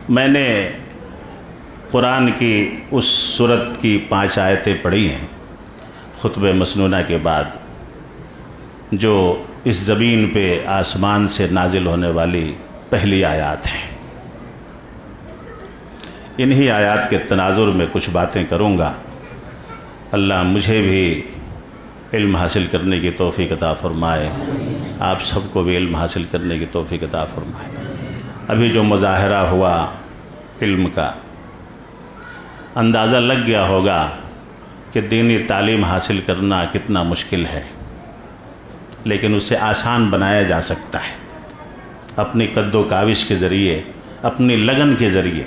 میں نے قرآن کی اس سورت کی 5 آیتیں پڑھی ہیں خطبہ مسنونہ کے بعد، جو اس زمین پہ آسمان سے نازل ہونے والی پہلی آیات ہیں۔ انہی آیات کے تناظر میں کچھ باتیں کروں گا۔ اللہ مجھے بھی علم حاصل کرنے کی توفیق عطا فرمائے، آپ سب کو بھی علم حاصل کرنے کی توفیق عطا فرمائے۔ ابھی جو مظاہرہ ہوا علم کا، اندازہ لگ گیا ہوگا کہ دینی تعلیم حاصل کرنا کتنا مشکل ہے، لیکن اسے آسان بنایا جا سکتا ہے اپنی قد و کاوش کے ذریعے، اپنی لگن کے ذریعے،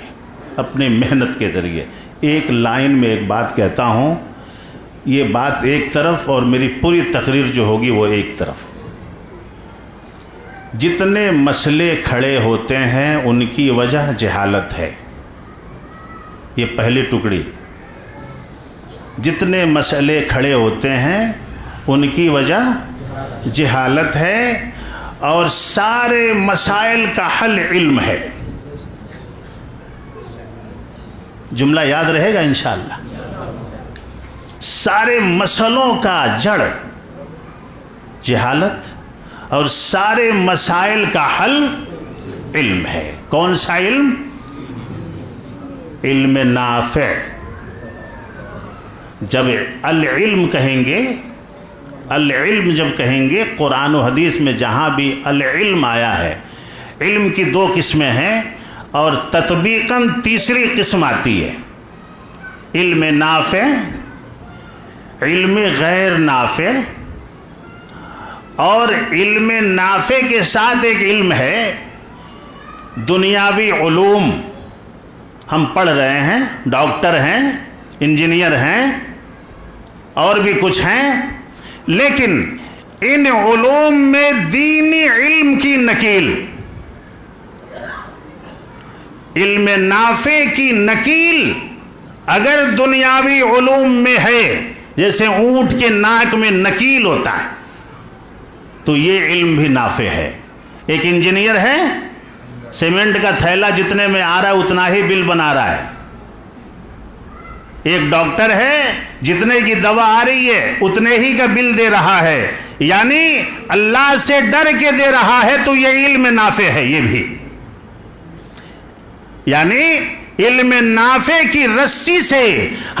اپنی محنت کے ذریعے۔ ایک لائن میں ایک بات کہتا ہوں، یہ بات ایک طرف اور میری پوری تقریر جو ہوگی وہ ایک طرف۔ جتنے مسئلے کھڑے ہوتے ہیں ان کی وجہ جہالت ہے، یہ پہلی ٹکڑی۔ جتنے مسئلے کھڑے ہوتے ہیں ان کی وجہ جہالت ہے، اور سارے مسائل کا حل علم ہے۔ جملہ یاد رہے گا انشاءاللہ۔ سارے مسئلوں کا جڑ جہالت، اور سارے مسائل کا حل علم ہے۔ کون سا علم؟ علم نافع۔ جب العلم کہیں گے، العلم جب کہیں گے، قرآن و حدیث میں جہاں بھی العلم آیا ہے، علم کی 2 قسمیں ہیں، اور تطبیقاً تیسری قسم آتی ہے، علم نافع، علم غیر نافع۔ اور علم نافع کے ساتھ ایک علم ہے دنیاوی علوم۔ ہم پڑھ رہے ہیں، ڈاکٹر ہیں، انجینئر ہیں، اور بھی کچھ ہیں، لیکن ان علوم میں دینی علم کی نکیل، علم نافع کی نکیل اگر دنیاوی علوم میں ہے، جیسے اونٹ کے ناک میں نکیل ہوتا ہے، تو یہ علم بھی نافع ہے۔ ایک انجینئر ہے، سیمنٹ کا تھیلا جتنے میں آ رہا ہے اتنا ہی بل بنا رہا ہے۔ ایک ڈاکٹر ہے، جتنے کی دوا آ رہی ہے اتنے ہی کا بل دے رہا ہے، یعنی اللہ سے ڈر کے دے رہا ہے، تو یہ علم نافع ہے۔ یہ بھی یعنی علم نافع کی رسی سے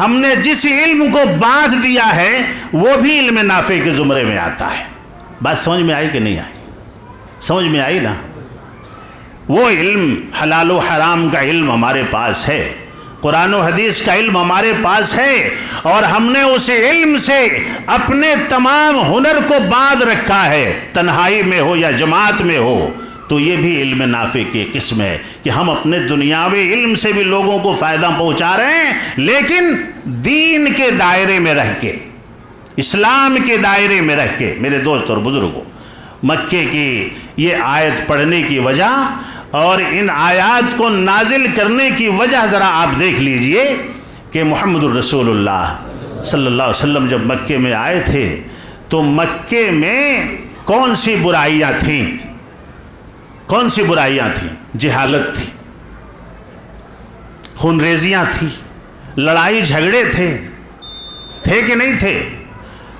ہم نے جس علم کو باندھ دیا ہے وہ بھی علم نافع کے زمرے میں آتا ہے۔ بات سمجھ میں آئی کہ نہیں آئی؟ سمجھ میں آئی نا؟ وہ علم حلال و حرام کا علم ہمارے پاس ہے، قرآن و حدیث کا علم ہمارے پاس ہے، اور ہم نے اس علم سے اپنے تمام ہنر کو باندھ رکھا ہے، تنہائی میں ہو یا جماعت میں ہو۔ تو یہ بھی علم نافع کی قسم ہے کہ ہم اپنے دنیاوی علم سے بھی لوگوں کو فائدہ پہنچا رہے ہیں، لیکن دین کے دائرے میں رہ کے، اسلام کے دائرے میں رہ کے۔ میرے دوست اور بزرگوں، مکے کی یہ آیت پڑھنے کی وجہ اور ان آیات کو نازل کرنے کی وجہ ذرا آپ دیکھ لیجئے کہ محمد الرسول اللہ صلی اللہ علیہ وسلم جب مکے میں آئے تھے تو مکے میں کون سی برائیاں تھیں؟ کون سی برائیاں تھیں؟ جہالت تھی، خون ریزیاں تھیں، لڑائی جھگڑے تھے کہ نہیں تھے؟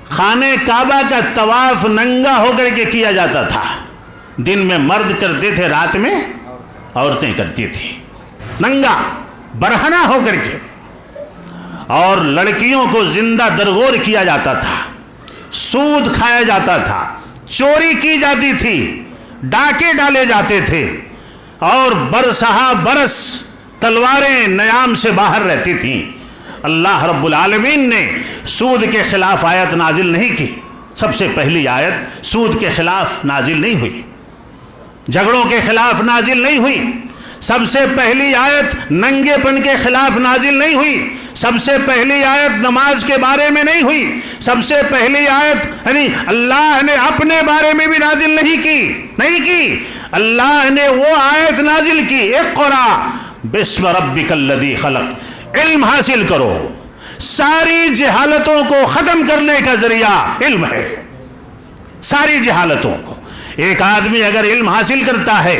خانہ کعبہ کا طواف ننگا ہو کر کے کیا جاتا تھا۔ دن میں مرد کرتے تھے، رات میں عورتیں کرتی تھیں، ننگا برہنہ ہو کر کے، اور لڑکیوں کو زندہ درگور کیا جاتا تھا، سود کھایا جاتا تھا، چوری کی جاتی تھی، ڈاکے ڈالے جاتے تھے، اور برسہا برس تلواریں نیام سے باہر رہتی تھیں۔ اللہ رب العالمین نے سود کے خلاف آیت نازل نہیں کی۔ سب سے پہلی آیت سود کے خلاف نازل نہیں ہوئی، جھگڑوں کے خلاف نازل نہیں ہوئی، سب سے پہلی آیت ننگے پن کے خلاف نازل نہیں ہوئی، سب سے پہلی آیت نماز کے بارے میں نہیں ہوئی، سب سے پہلی آیت یعنی اللہ نے اپنے بارے میں بھی نازل نہیں کی۔ اللہ نے وہ آیت نازل کی، اقرا بسم ربک الذی خلق، علم حاصل کرو۔ ساری جہالتوں کو ختم کرنے کا ذریعہ علم ہے، ساری جہالتوں کو۔ ایک آدمی اگر علم حاصل کرتا ہے،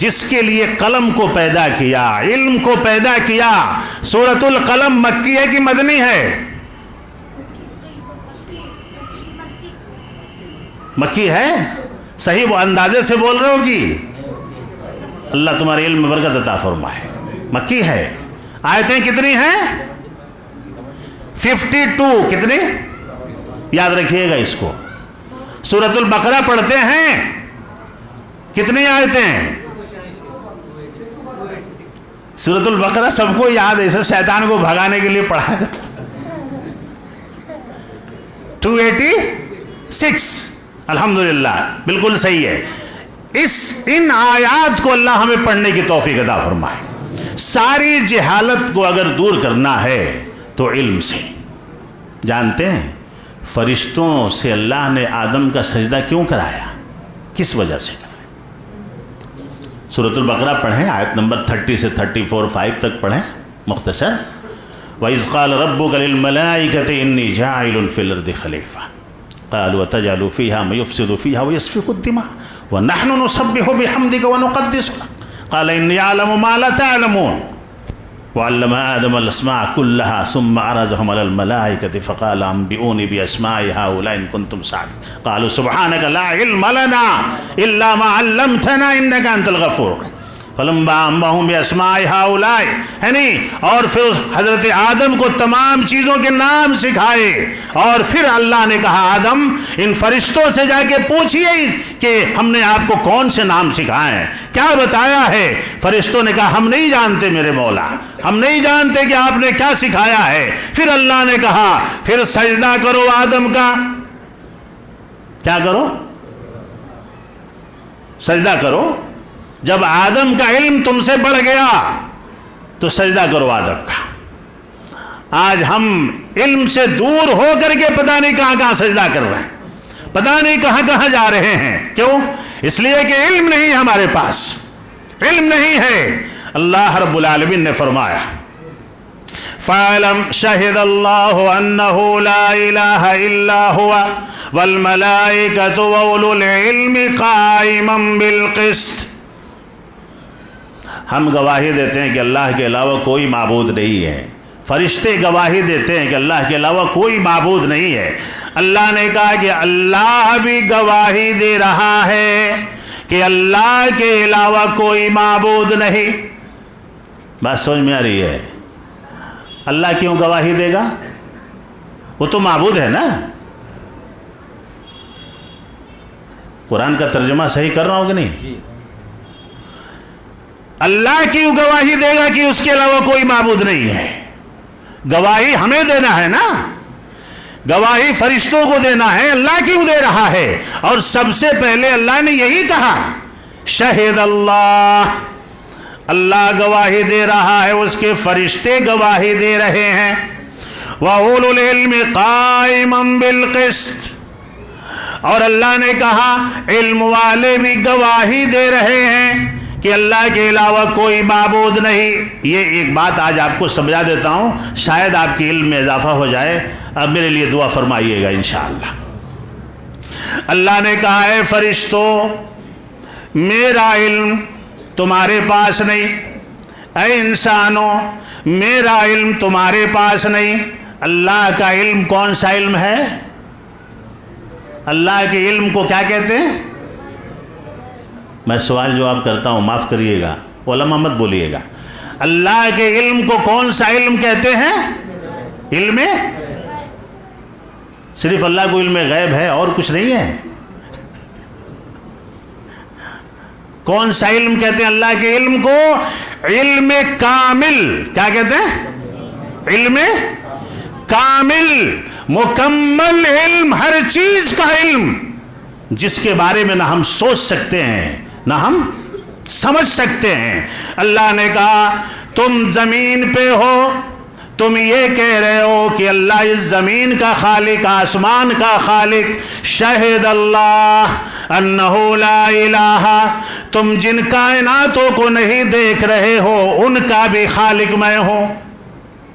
جس کے لیے قلم کو پیدا کیا، علم کو پیدا کیا. سورۃ القلم مکی ہے کہ مدنی ہے؟ مکی ہے. صحیح وہ اندازے سے بول رہے ہو کہ اللہ تمہارے علم میں برکت عطا فرمائے. مکی ہے. آیتیں کتنی ہیں؟ 52. کتنی؟ یاد رکھیے گا اس کو. سورۃ البقرہ پڑھتے ہیں، کتنی آیتیں؟ سورۃ البقرہ سب کو یاد ہے، سب شیطان کو بھگانے کے لیے پڑھا جاتا. 286. الحمدللہ بالکل صحیح ہے. ان آیات کو اللہ ہمیں پڑھنے کی توفیق عطا فرمائے. ساری جہالت کو اگر دور کرنا ہے تو علم سے. جانتے ہیں فرشتوں سے اللہ نے آدم کا سجدہ کیوں کرایا؟ کس وجہ سے کرایا؟ سورۃ البقرہ پڑھیں، آیت نمبر 30 سے 34 5 تک پڑھیں مختصر. وَإِذْ قَالَ رَبُّكَ لِلْمَلَائِكَةِ إِنِّي جَاعِلٌ فِي الْأَرْضِ خَلِيفَةً قَالُوا أَتَجْعَلُ فِيهَا مَن يُفْسِدُ فِيهَا وَيَسْفِكُ الدِّمَاءَ وَنَحْنُ نُسَبِّحُ بِحَمْدِكَ وَنُقَدِّسُ لَكَ قَالَ إِنِّي أَعْلَمُ مَا لَا تَعْلَمُونَ وعلم آدم الأسماء كلها ثم عرضهم على الملائكة فقال أنبئوني بأسماء هؤلاء إن كنتم صادقين قالوا سبحانك لا علم لنا إلا ما علمتنا إنك أنت الغفور فلما أنبأهم بأسماء هؤلاء. اور پھر حضرت آدم کو تمام چیزوں کے نام سکھائے. اور پھر اللہ نے کہا آدم ان فرشتوں سے جا کے پوچھئے کہ ہم نے آپ کو کون سے نام سکھائے ہیں، کیا بتایا ہے؟ فرشتوں نے کہا ہم نہیں جانتے میرے مولا، ہم نہیں جانتے کہ آپ نے کیا سکھایا ہے. پھر اللہ نے کہا پھر سجدہ کرو آدم کا. کیا کرو؟ سجدہ کرو. جب آدم کا علم تم سے بڑھ گیا تو سجدہ کرو آدم کا. آج ہم علم سے دور ہو کر کے پتہ نہیں کہاں کہاں سجدہ کر رہے ہیں، پتہ نہیں کہاں کہاں جا رہے ہیں. کیوں؟ اس لیے کہ علم نہیں ہے ہمارے پاس، علم نہیں ہے. اللہ رب العالمین نے فرمایا فَعَلَمْ شَهِدَ اللَّهُ أَنَّهُ لَا إِلَهَ إِلَّا هُوَ وَالْمَلَائِكَةُ وَأُولُو الْعِلْمِ قَائِمًا بِالْقِسْطِ. ہم گواہی دیتے ہیں کہ اللہ کے علاوہ کوئی معبود نہیں ہے. فرشتے گواہی دیتے ہیں کہ اللہ کے علاوہ کوئی معبود نہیں ہے. اللہ نے کہا کہ اللہ بھی گواہی دے رہا ہے کہ اللہ کے علاوہ کوئی معبود نہیں. بات سمجھ میں آ رہی ہے؟ اللہ کیوں گواہی دے گا؟ وہ تو معبود ہے نا. قرآن کا ترجمہ صحیح کر رہا ہوں کہ نہیں؟ اللہ کیوں گواہی دے گا کہ اس کے علاوہ کوئی معبود نہیں ہے؟ گواہی ہمیں دینا ہے نا، گواہی فرشتوں کو دینا ہے. اللہ کیوں دے رہا ہے؟ اور سب سے پہلے اللہ نے یہی کہا شہد اللہ، اللہ گواہی دے رہا ہے، اس کے فرشتے گواہی دے رہے ہیں. وَأُولُو الْعِلْمِ قَائِمًا بِالْقِسْطِ. اور اللہ نے کہا علم والے بھی گواہی دے رہے ہیں کہ اللہ کے علاوہ کوئی معبود نہیں. یہ ایک بات آج آپ کو سمجھا دیتا ہوں، شاید آپ کے علم میں اضافہ ہو جائے. اب میرے لیے دعا فرمائیے گا انشاءاللہ. اللہ نے کہا ہے فرشتوں میرا علم تمہارے پاس نہیں، اے انسانوں میرا علم تمہارے پاس نہیں. اللہ کا علم کون سا علم ہے؟ اللہ کے علم کو کیا کہتے ہیں؟ میں سوال جواب کرتا ہوں، معاف کریے گا، علماء مت بولیے گا. اللہ کے علم کو کون سا علم کہتے ہیں؟ علم صرف اللہ کو علم غیب ہے اور کچھ نہیں ہے. کون سا علم کہتے ہیں اللہ کے علم کو؟ علم کامل. کیا کہتے ہیں؟ علم کامل، مکمل علم، ہر چیز کا علم جس کے بارے میں نہ ہم سوچ سکتے ہیں نہ ہم سمجھ سکتے ہیں. اللہ نے کہا تم زمین پہ ہو، تم یہ کہہ رہے ہو کہ اللہ اس زمین کا خالق، آسمان کا خالق. شہد اللہ انہ لا الہ، تم جن کائناتوں کو نہیں دیکھ رہے ہو ان کا بھی خالق میں ہوں.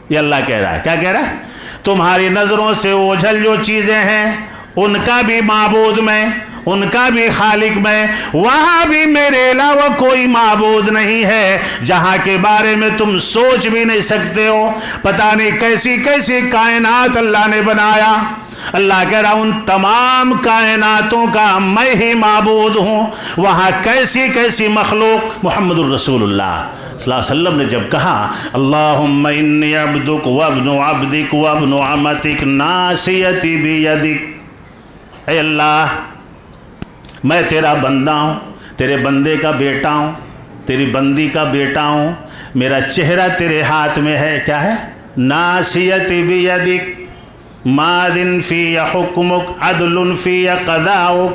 یہ اللہ کہہ رہا ہے. کیا کہہ رہا ہے؟ تمہاری نظروں سے اوجھل جو چیزیں ہیں ان کا بھی معبود میں، ان کا بھی خالق میں، وہاں بھی میرے علاوہ کوئی معبود نہیں ہے جہاں کے بارے میں تم سوچ بھی نہیں سکتے ہو۔ پتہ نہیں کیسی کیسی کائنات اللہ نے بنایا۔ اللہ کہہ رہا ان تمام کائناتوں کا میں ہی معبود ہوں، وہاں کیسی کیسی مخلوق۔ محمد الرسول اللہ صلی اللہ علیہ وسلم نے جب کہا اللہم انی عبدک وابن عبدک وابن عمتک ناصیتی بیدک، اے اللہ میں تیرا بندہ ہوں، تیرے بندے کا بیٹا ہوں، تیری بندی کا بیٹا ہوں، میرا چہرہ تیرے ہاتھ میں ہے۔ کیا ہے؟ ناصیتی بیدک ماذن فی حکمک عدل فی قضاؤک،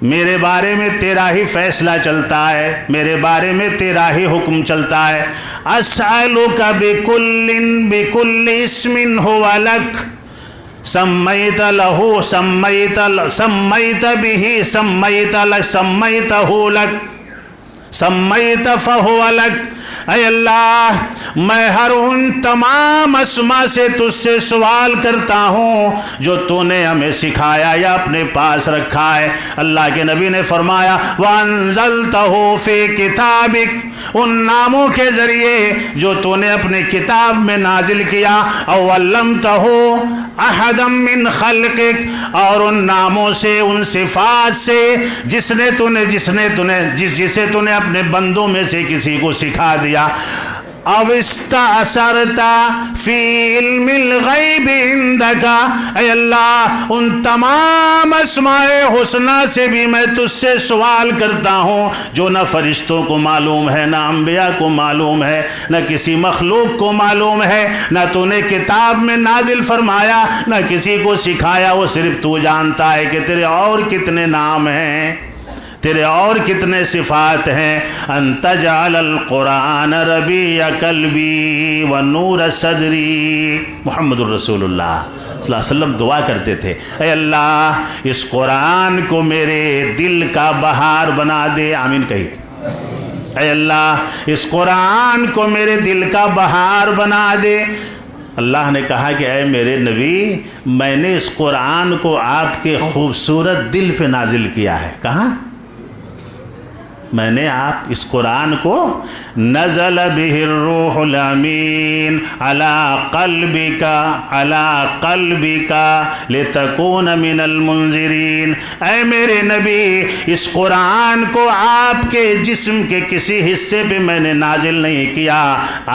میرے بارے میں تیرا ہی فیصلہ چلتا ہے، میرے بارے میں تیرا ہی حکم چلتا ہے۔ اسألک بکل اسم هو لک سمیت له سمیت به سمیتہ لک سمیت فہو لک، اے اللہ میں ہر ان تمام اسما سے تجھ سے سوال کرتا ہوں جو تو نے ہمیں سکھایا یا اپنے پاس رکھا ہے۔ اللہ کے نبی نے فرمایا وَأَنزَلْتَهُ فِي كِتَابِكَ، ان ناموں کے ذریعے جو تو نے اپنے کتاب میں نازل کیا، أَوْ عَلَّمْتَهُ أَحَدًا مِّنْ خَلْقِكَ، اور ان ناموں سے ان صفات سے جسے تو نے اپنے بندوں میں سے کسی کو سکھا دیا۔ او استأثرت فی علم الغیب عندک، اے اللہ ان تمام اسماء حسنہ سے بھی میں تجھ سے سوال کرتا ہوں جو نہ فرشتوں کو معلوم ہے، نہ انبیاء کو معلوم ہے، نہ کسی مخلوق کو معلوم ہے، نہ تو نے کتاب میں نازل فرمایا، نہ کسی کو سکھایا، وہ صرف تو جانتا ہے کہ تیرے اور کتنے نام ہیں، تیرے اور کتنے صفات ہیں۔ ان تجعل القرآن ربیع قلبی ونور صدری، محمد الرسول اللہ صلی اللہ علیہ وسلم دعا کرتے تھے اے اللہ اس قرآن کو میرے دل کا بہار بنا دے، آمین کہیے۔ اے اللہ اس قرآن کو میرے دل کا بہار بنا دے۔ اللہ نے کہا کہ اے میرے نبی میں نے اس قرآن کو آپ کے خوبصورت دل پہ نازل کیا ہے۔ کہاں؟ میں نے آپ اس قرآن کو نزل بہ الروح الامین علی قلبک لتکون من المنذرین، اے میرے نبی اس قرآن کو آپ کے جسم کے کسی حصے پہ میں نے نازل نہیں کیا،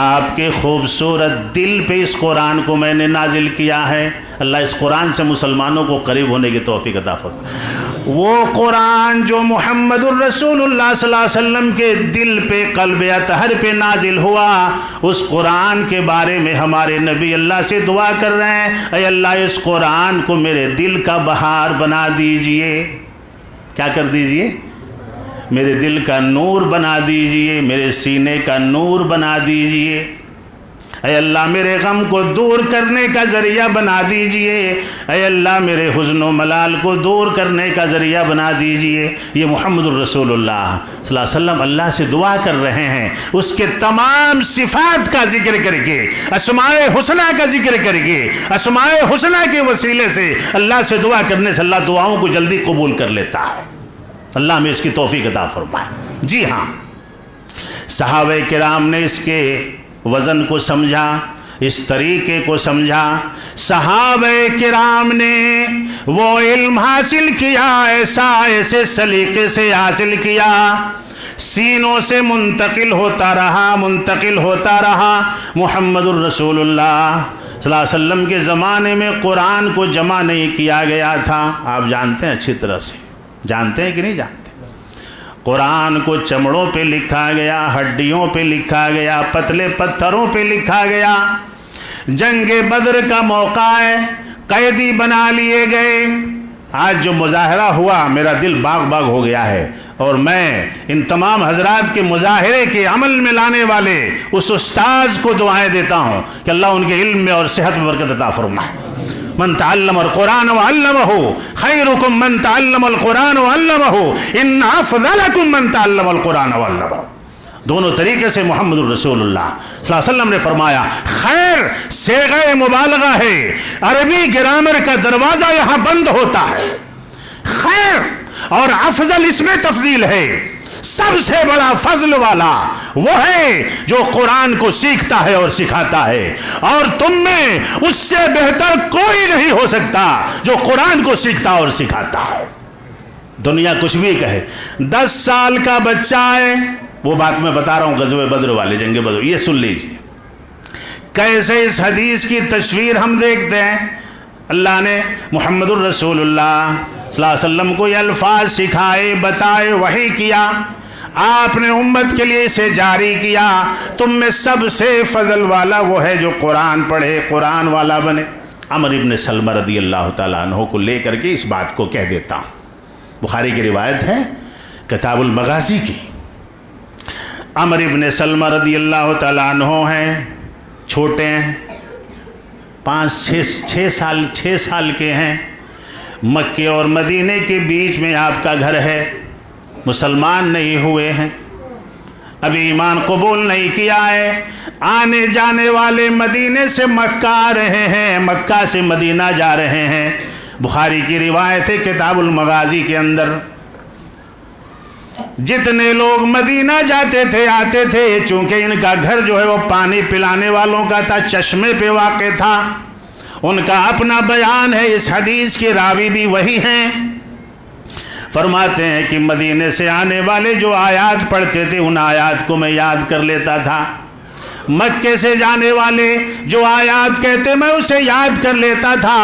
آپ کے خوبصورت دل پہ اس قرآن کو میں نے نازل کیا ہے۔ اللہ اس قرآن سے مسلمانوں کو قریب ہونے کی توفیق عطا فرمائے۔ وہ قرآن جو محمد الرسول اللہ صلی اللہ علیہ وسلم کے دل پہ قلب اطہر پہ نازل ہوا، اس قرآن کے بارے میں ہمارے نبی اللہ سے دعا کر رہے ہیں اے اللہ اس قرآن کو میرے دل کا بہار بنا دیجئے۔ کیا کر دیجئے؟ میرے دل کا نور بنا دیجئے، میرے سینے کا نور بنا دیجئے۔ اے اللہ میرے غم کو دور کرنے کا ذریعہ بنا دیجئے، اے اللہ میرے حزن و ملال کو دور کرنے کا ذریعہ بنا دیجئے۔ یہ محمد الرسول اللہ صلی اللہ علیہ وسلم اللہ سے دعا کر رہے ہیں، اس کے تمام صفات کا ذکر کر کے، اسماء حسنہ کا ذکر کر کے، اسماء حسنہ کے وسیلے سے اللہ سے دعا کرنے سے اللہ دعاؤں کو جلدی قبول کر لیتا ہے۔ اللہ میں اس کی توفیق عطا فرمائے۔ جی ہاں، صحابہ کرام نے اس کے وزن کو سمجھا، اس طریقے کو سمجھا۔ صحابہ کرام نے وہ علم حاصل کیا، ایسے سلیقے سے حاصل کیا، سینوں سے منتقل ہوتا رہا۔ محمد الرسول اللہ صلی اللہ علیہ وسلم کے زمانے میں قرآن کو جمع نہیں کیا گیا تھا، آپ جانتے ہیں اچھی طرح سے، جانتے ہیں کہ نہیں جانتے؟ قرآن کو چمڑوں پہ لکھا گیا، ہڈیوں پہ لکھا گیا، پتلے پتھروں پہ لکھا گیا۔ جنگ بدر کا موقع ہے، قیدی بنا لیے گئے۔ آج جو مظاہرہ ہوا میرا دل باغ باغ ہو گیا ہے، اور میں ان تمام حضرات کے مظاہرے کے عمل میں لانے والے اس استاذ کو دعائیں دیتا ہوں کہ اللہ ان کے علم میں اور صحت میں برکت عطا فرمائے۔ من تعلم القرآن وعلمہ خیرکم من تعلم القرآن وعلمہ ان افضلکم من تعلم القرآن وعلمہ۔ دونوں طریقے سے محمد الرسول اللہ صلی اللہ علیہ وسلم نے فرمایا۔ خیر صیغہ مبالغہ ہے، عربی گرامر کا دروازہ یہاں بند ہوتا ہے۔ خیر اور افضل اس میں تفضیل ہے، سب سے بڑا فضل والا وہ ہے جو قرآن کو سیکھتا ہے اور سکھاتا ہے، اور تم میں اس سے بہتر کوئی نہیں ہو سکتا جو قرآن کو سیکھتا اور سکھاتا ہے۔ دنیا کچھ بھی کہے، 10 سال کا بچہ ہے، وہ بات میں بتا رہا ہوں غزوہ بدر والے، جنگ بدر، یہ سن لیجیے کیسے اس حدیث کی تصویر ہم دیکھتے ہیں۔ اللہ نے محمد الرسول اللہ صلی اللہ علیہ وسلم کو یہ الفاظ سکھائے، بتائے، وحی کیا، آپ نے امت کے لیے اسے جاری کیا۔ تم میں سب سے فضل والا وہ ہے جو قرآن پڑھے، قرآن والا بنے۔ عمر ابن سلمہ رضی اللہ تعالیٰ عنہ کو لے کر کے اس بات کو کہہ دیتا ہوں، بخاری کی روایت ہے کتاب المغازی کی۔ عمر ابن سلمہ رضی اللہ تعالیٰ عنہ ہیں، چھوٹے ہیں، 6 سال کے ہیں، مکے اور مدینے کے بیچ میں آپ کا گھر ہے، مسلمان نہیں ہوئے ہیں، ابھی ایمان قبول نہیں کیا ہے، آنے جانے والے مدینے سے مکہ آ رہے ہیں، مکہ سے مدینہ جا رہے ہیں۔ بخاری کی روایت ہے کتاب المغازی کے اندر، جتنے لوگ مدینہ جاتے تھے آتے تھے، چونکہ ان کا گھر جو ہے وہ پانی پلانے والوں کا تھا، چشمے پہ واقع تھا، ان کا اپنا بیان ہے، اس حدیث کے راوی بھی وہی ہیں۔ فرماتے ہیں کہ مدینے سے آنے والے جو آیات پڑھتے تھے ان آیات کو میں یاد کر لیتا تھا، مکے سے جانے والے جو آیات کہتے میں اسے یاد کر لیتا تھا،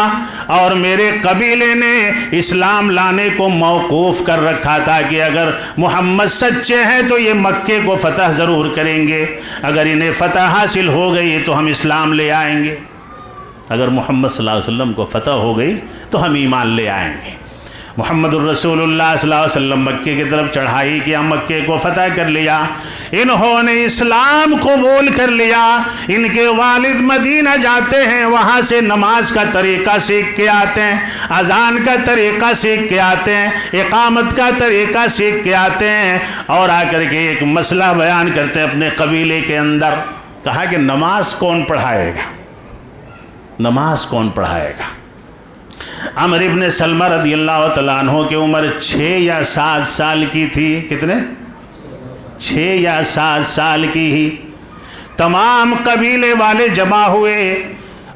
اور میرے قبیلے نے اسلام لانے کو موقوف کر رکھا تھا کہ اگر محمد سچے ہیں تو یہ مکے کو فتح ضرور کریں گے، اگر انہیں فتح حاصل ہو گئی تو ہم اسلام لے آئیں گے، اگر محمد صلی اللہ علیہ وسلم کو فتح ہو گئی تو ہم ایمان لے آئیں گے۔ محمد الرسول اللہ صلی اللہ علیہ وسلم مکے کی طرف چڑھائی کیا، مکے کو فتح کر لیا، انہوں نے اسلام قبول کر لیا۔ ان کے والد مدینہ جاتے ہیں، وہاں سے نماز کا طریقہ سیکھ کے آتے ہیں، اذان کا طریقہ سیکھ کے آتے ہیں، اقامت کا طریقہ سیکھ کے آتے ہیں، اور آ کر کے ایک مسئلہ بیان کرتے ہیں اپنے قبیلے کے اندر۔ کہا کہ نماز کون پڑھائے گا، نماز کون پڑھائے گا؟ عمر ابن سلمہ رضی اللہ تعالیٰ عنہ کی عمر 6 یا 7 سال کی تھی، کتنے؟ 6 یا 7 سال کی ہی۔ تمام قبیلے والے جمع ہوئے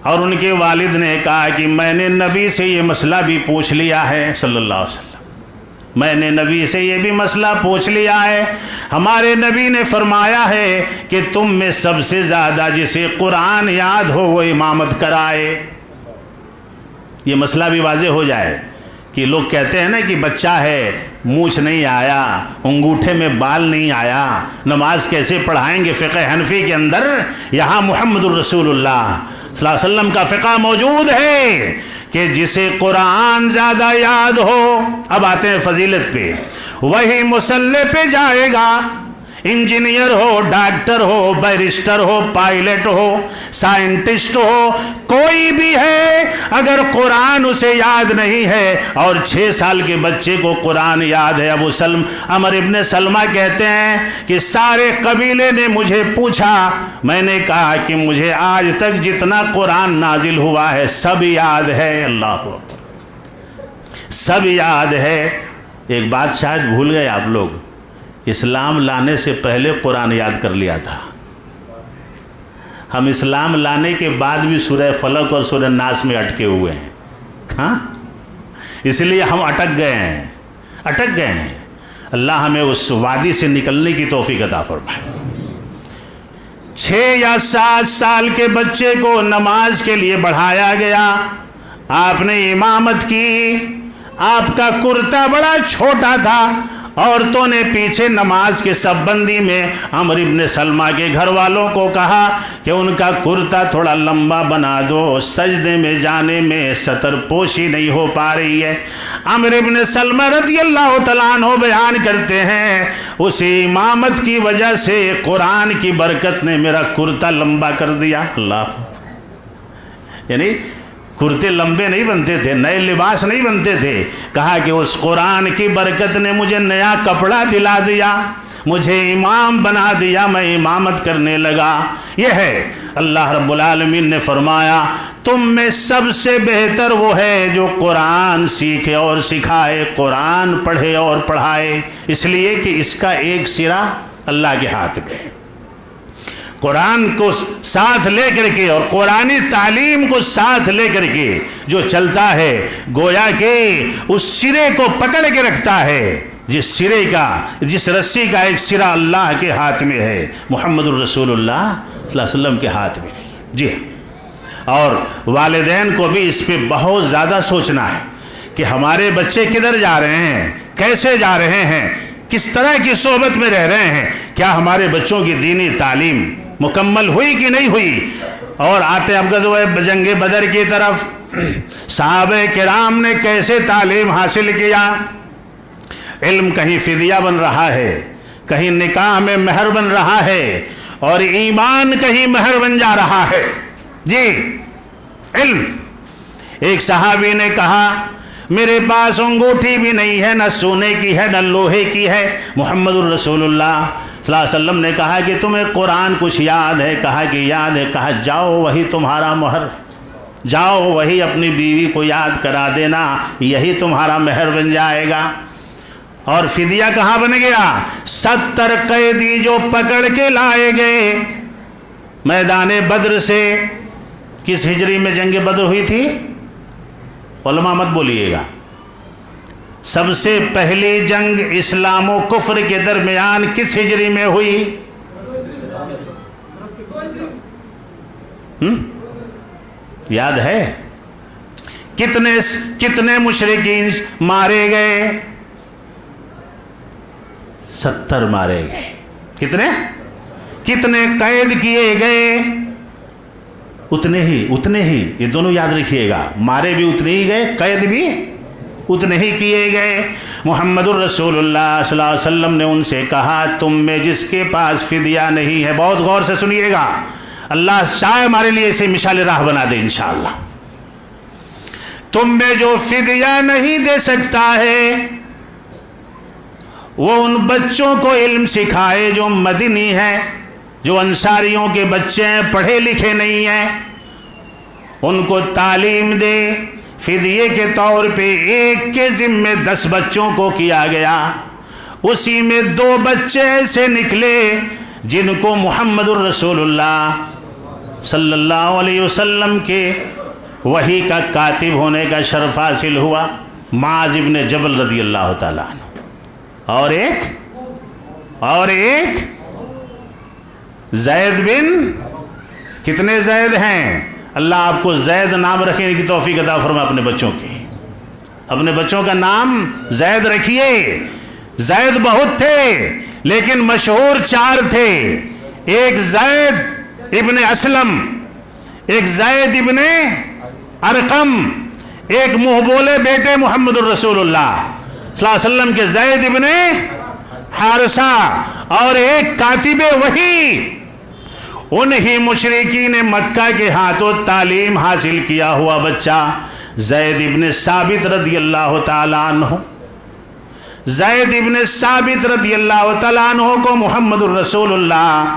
اور ان کے والد نے کہا کہ میں نے نبی سے یہ مسئلہ بھی پوچھ لیا ہے صلی اللہ علیہ وسلم، میں نے نبی سے یہ بھی مسئلہ پوچھ لیا ہے، ہمارے نبی نے فرمایا ہے کہ تم میں سب سے زیادہ جسے قرآن یاد ہو وہ امامت کرائے۔ یہ مسئلہ بھی واضح ہو جائے کہ لوگ کہتے ہیں نا کہ بچہ ہے، مونچھ نہیں آیا، انگوٹھے میں بال نہیں آیا، نماز کیسے پڑھائیں گے؟ فقہ حنفی کے اندر یہاں محمد الرسول اللہ صلی اللہ علیہ وسلم کا فقہ موجود ہے کہ جسے قرآن زیادہ یاد ہو، اب آتے ہیں فضیلت پہ، وہی مصلی پہ جائے گا، انجینئر ہو، ڈاکٹر ہو، بیرسٹر ہو، پائلٹ ہو، سائنٹسٹ ہو، کوئی بھی ہے، اگر قرآن اسے یاد نہیں ہے، اور 6 سال کے بچے کو قرآن یاد ہے۔ عمر ابن سلمہ کہتے ہیں کہ سارے قبیلے نے مجھے پوچھا، میں نے کہا کہ مجھے آج تک جتنا قرآن نازل ہوا ہے سب یاد ہے، اللہ سب یاد ہے۔ ایک بات شاید بھول گئے آپ لوگ، اسلام لانے سے پہلے قرآن یاد کر لیا تھا، ہم اسلام لانے کے بعد بھی سورہ فلق اور سورہ ناس میں اٹکے ہوئے ہیں، ہاں، اس لیے ہم اٹک گئے ہیں۔ اللہ ہمیں اس وادی سے نکلنے کی توفیق عطا فرمائے۔ 6 یا 7 سال کے بچے کو نماز کے لیے بڑھایا گیا، آپ نے امامت کی، آپ کا کرتا بڑا چھوٹا تھا، عورتوں نے پیچھے نماز کے سب بندی میں عمر ابن سلمہ کے گھر والوں کو کہا کہ ان کا کرتا تھوڑا لمبا بنا دو، سجدے میں جانے میں سطر پوشی نہیں ہو پا رہی ہے۔ عمر ابن سلمہ رضی اللہ تعالیٰ عنہ بیان کرتے ہیں اسی امامت کی وجہ سے قرآن کی برکت نے میرا کرتا لمبا کر دیا۔ اللہ، یعنی کرتے لمبے نہیں بنتے تھے، نئے لباس نہیں بنتے تھے، کہا کہ اس قرآن کی برکت نے مجھے نیا کپڑا دلا دیا، مجھے امام بنا دیا، میں امامت کرنے لگا۔ یہ ہے اللہ رب العالمین نے فرمایا تم میں سب سے بہتر وہ ہے جو قرآن سیکھے اور سکھائے، قرآن پڑھے اور پڑھائے، اس لیے کہ اس کا ایک سرا اللہ کے ہاتھ میں ہے۔ قرآن کو ساتھ لے کر کے اور قرآنی تعلیم کو ساتھ لے کر کے جو چلتا ہے گویا کہ اس سرے کو پکڑ کے رکھتا ہے، جس رسی کا ایک سرا اللہ کے ہاتھ میں ہے، محمد الرسول اللہ صلی اللہ علیہ وسلم کے ہاتھ میں نہیں ہے۔ جی، اور والدین کو بھی اس پہ بہت زیادہ سوچنا ہے کہ ہمارے بچے کدھر جا رہے ہیں، کیسے جا رہے ہیں، کس طرح کی صحبت میں رہ رہے ہیں، کیا ہمارے بچوں کی دینی تعلیم مکمل ہوئی کہ نہیں ہوئی۔ اور آتے اب غزوہ جنگ بدر کی طرف صحابہ کرام نے کیسے تعلیم حاصل کیا۔ علم کہیں فدیہ بن رہا ہے، کہیں نکاح میں مہر بن رہا ہے، اور ایمان کہیں مہر بن جا رہا ہے۔ جی، علم۔ ایک صحابی نے کہا میرے پاس انگوٹھی بھی نہیں ہے، نہ سونے کی ہے نہ لوہے کی ہے۔ محمد الرسول اللہ صلی اللہ علیہ وسلم نے کہا کہ تمہیں قرآن کچھ یاد ہے؟ کہا کہ یاد ہے۔ کہا جاؤ وہی تمہارا مہر، جاؤ وہی اپنی بیوی کو یاد کرا دینا، یہی تمہارا مہر بن جائے گا۔ اور فدیہ کہاں بن گیا؟ 70 قیدی جو پکڑ کے لائے گئے میدان بدر سے۔ کس ہجری میں جنگ بدر ہوئی تھی؟ علماء مت بولیے گا۔ سب سے پہلی جنگ اسلام و کفر کے درمیان کس ہجری میں ہوئی؟ یاد ہے؟ کتنے مشرکین مارے گئے؟ 70 مارے گئے۔ کتنے قید کیے گئے؟ اتنے ہی۔ یہ دونوں یاد رکھیے گا، مارے بھی اتنے ہی گئے، قید بھی اتنے ہی کیے گئے۔ محمد الرسول اللہ صلی اللہ علیہ وسلم نے ان سے کہا تم میں جس کے پاس فدیہ نہیں ہے، بہت غور سے سنیے گا، اللہ چاہے ہمارے لیے اسے مثال راہ بنا دے انشاءاللہ، تم میں جو فدیہ نہیں دے سکتا ہے وہ ان بچوں کو علم سکھائے جو مدنی ہیں، جو انصاریوں کے بچے ہیں، پڑھے لکھے نہیں ہیں، ان کو تعلیم دے۔ فدیے کے طور پہ ایک کے ذمے 10 بچوں کو کیا گیا، اسی میں 2 بچے ایسے نکلے جن کو محمد الرسول اللہ صلی اللہ علیہ وسلم کے وحی کا کاتب ہونے کا شرف حاصل ہوا، معاذ ابن جبل رضی اللہ تعالیٰ عنہ، اور ایک زید بن، کتنے زید ہیں؟ اللہ آپ کو زید نام رکھنے کی توفیق عطا فرمائے اپنے بچوں کی، اپنے بچوں کا نام زید رکھیے۔ زید بہت تھے لیکن مشہور 4 تھے، ایک زید ابن اسلم، ایک زید ابن ارقم، ایک منہ بولے بیٹے محمد الرسول اللہ صلی اللہ علیہ وسلم کے زید ابن حارثہ، اور ایک کاتب وحی۔ انہی مشرکین مکہ کے ہاتھوں تعلیم حاصل کیا ہوا بچہ زید ابن ثابت رضی اللہ تعالیٰ عنہ، زید ابن ثابت رضی اللہ تعالیٰ عنہ کو محمد الرسول اللہ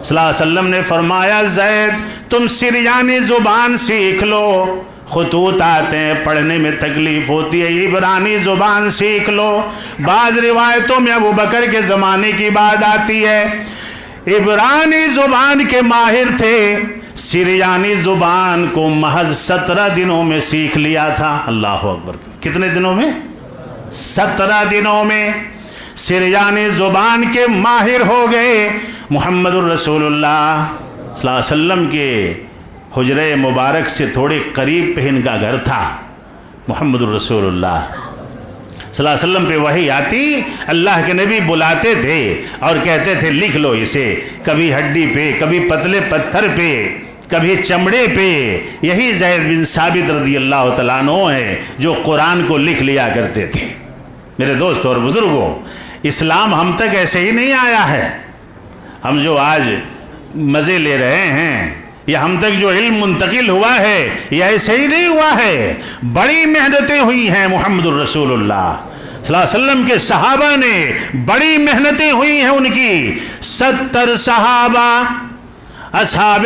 صلی اللہ علیہ وسلم نے فرمایا زید تم سریانی زبان سیکھ لو، خطوط آتے ہیں پڑھنے میں تکلیف ہوتی ہے، عبرانی زبان سیکھ لو۔ بعض روایتوں میں ابو بکر کے زمانے کی بات آتی ہے، عبرانی زبان کے ماہر تھے، سریانی زبان کو محض 17 دنوں میں سیکھ لیا تھا۔ اللہ اکبر، کتنے دنوں میں؟ 17 دنوں میں سریانی زبان کے ماہر ہو گئے۔ محمد الرسول اللہ صلی اللہ علیہ وسلم کے حجرے مبارک سے تھوڑے قریب پہ ان کا گھر تھا۔ محمد الرسول اللہ صلی اللہ علیہ وسلم پہ وحی آتی، اللہ کے نبی بلاتے تھے اور کہتے تھے لکھ لو اسے، کبھی ہڈی پہ، کبھی پتلے پتھر پہ، کبھی چمڑے پہ۔ یہی زید بن ثابت رضی اللہ تعالیٰ عنہ ہیں جو قرآن کو لکھ لیا کرتے تھے۔ میرے دوست اور بزرگوں، اسلام ہم تک ایسے ہی نہیں آیا ہے، ہم جو آج مزے لے رہے ہیں، یہ ہم تک جو علم منتقل ہوا ہے یہ ایسے ہی نہیں ہوا ہے، بڑی محنتیں ہوئی ہیں۔ محمد الرسول اللہ صلی اللہ علیہ وسلم کے صحابہ نے بڑی محنتیں ہوئی ہیں ان کی۔ 70 صحابہ اصحاب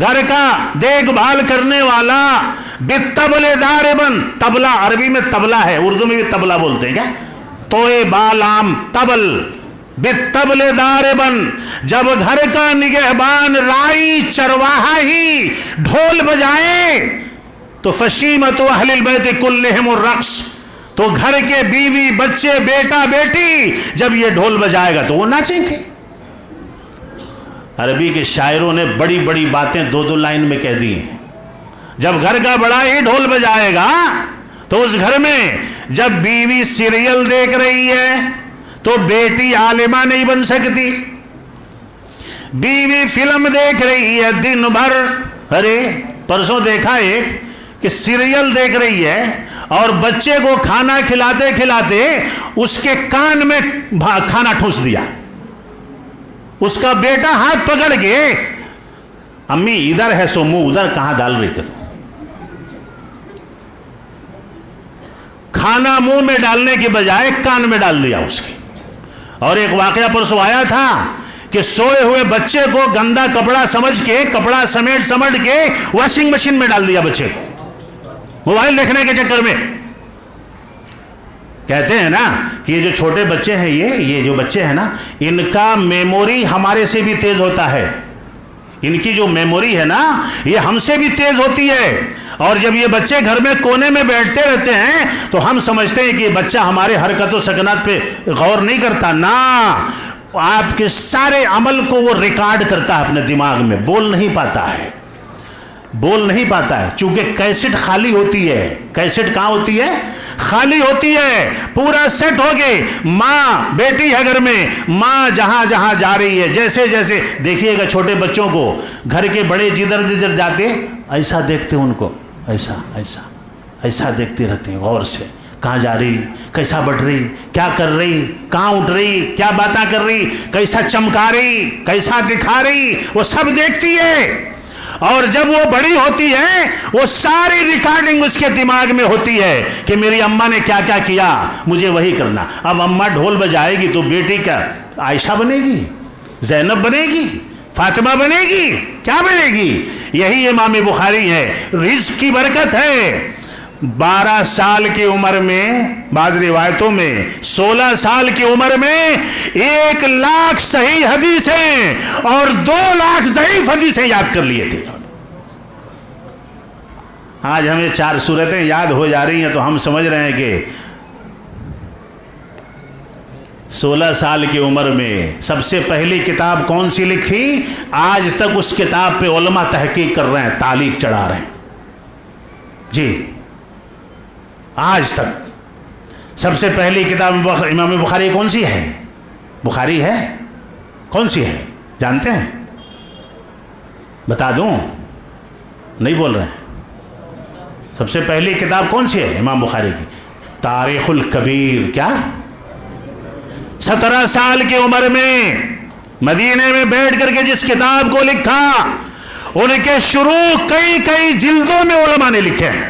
گھر کا دیکھ بھال کرنے والا، بالطبل داربن، طبلہ عربی میں طبلہ ہے، اردو میں بھی طبلہ بولتے ہیں کیا، توئے بالام طبل، بالطبل داربن، جب گھر کا نگہبان رائی چرواہا ہی ڈھول بجائے تو فشیمت اہل البیت کلہم الرقص، تو گھر کے بیوی بچے بیٹا بیٹی جب یہ ڈھول بجائے گا تو وہ ناچیں گے۔ عربی کے شاعروں نے بڑی بڑی باتیں دو دو لائن میں کہہ دی ہیں۔ جب گھر کا بڑا ہی ڈھول بجائے گا تو اس گھر میں جب بیوی سیریل دیکھ رہی ہے تو بیٹی عالمہ نہیں بن سکتی، بیوی فلم دیکھ رہی ہے دن بھر، ارے پرسوں دیکھا ایک کہ سیریل دیکھ رہی ہے اور بچے کو کھانا کھلاتے کھلاتے اس کے کان میں کھانا ٹھوس دیا، اس کا بیٹا ہاتھ پکڑ کے امی ادھر ہے سو منہ ادھر کہاں ڈال رہی کہ کھانا منہ میں ڈالنے کے بجائے کان میں ڈال دیا اس کے۔ اور ایک واقعہ پرسوں آیا تھا کہ سوئے ہوئے بچے کو گندا کپڑا سمجھ کے کپڑا سمیٹ کے واشنگ مشین میں ڈال دیا بچے کو، موبائل دیکھنے کے چکر میں۔ کہتے ہیں نا کہ یہ جو چھوٹے بچے ہیں یہ جو بچے ہیں نا، ان کا میموری ہمارے سے بھی تیز ہوتا ہے، ان کی جو میموری ہے نا یہ ہم سے بھی تیز ہوتی ہے۔ اور جب یہ بچے گھر میں کونے میں بیٹھتے رہتے ہیں تو ہم سمجھتے ہیں کہ یہ بچہ ہمارے حرکت و سکنات پہ غور نہیں کرتا، نا، آپ کے سارے عمل کو وہ ریکارڈ کرتا ہے اپنے دماغ میں، بول نہیں پاتا ہے چونکہ کیسٹ خالی ہوتی ہے۔ کیسٹ کہاں ہوتی ہے؟ خالی ہوتی ہے، پورا سیٹ ہو گئے، ماں بیٹی ہے گھر میں، ماں جہاں جہاں جا رہی ہے، جیسے جیسے دیکھیے گا چھوٹے بچوں کو، گھر کے بڑے جدھر جدھر جاتے ایسا دیکھتے ان کو، ایسا دیکھتے رہتے ہیں غور سے، کہاں جا رہی، کیسا بڑھ رہی، کیا کر رہی، کہاں اٹھ رہی، کیا باتیں کر رہی، کیسا چمکا رہی، کیسا دکھا رہی، وہ سب دیکھتی ہے۔ اور جب وہ بڑی ہوتی ہے وہ ساری ریکارڈنگ اس کے دماغ میں ہوتی ہے کہ میری اماں نے کیا کیا کیا، مجھے وہی کرنا۔ اب اماں ڈھول بجائے گی تو بیٹی کا عائشہ بنے گی، زینب بنے گی، فاطمہ بنے گی، کیا بنے گی؟ یہی امام بخاری ہے، رزق کی برکت ہے۔ 12 سال کی عمر میں، بعض روایتوں میں 16 سال کی عمر میں 1 لاکھ صحیح حدیثیں اور 2 لاکھ ضعیف حدیثیں یاد کر لیے تھے۔ آج ہمیں 4 سورتیں یاد ہو جا رہی ہیں تو ہم سمجھ رہے ہیں کہ 16 سال کی عمر میں سب سے پہلی کتاب کون سی لکھی؟ آج تک اس کتاب پہ علماء تحقیق کر رہے ہیں، تعلیق چڑھا رہے ہیں، جی آج تک۔ سب سے پہلی کتاب امام بخاری کون سی ہے؟ بخاری ہے، کون سی ہے جانتے ہیں؟ بتا دوں؟ نہیں بول رہے ہیں۔ سب سے پہلی کتاب کون سی ہے امام بخاری کی؟ تاریخ الکبیر۔ کیا 17 سال کی عمر میں مدینے میں بیٹھ کر کے جس کتاب کو لکھا، ان کے شروع کئی جلدوں میں علماء نے لکھے ہیں۔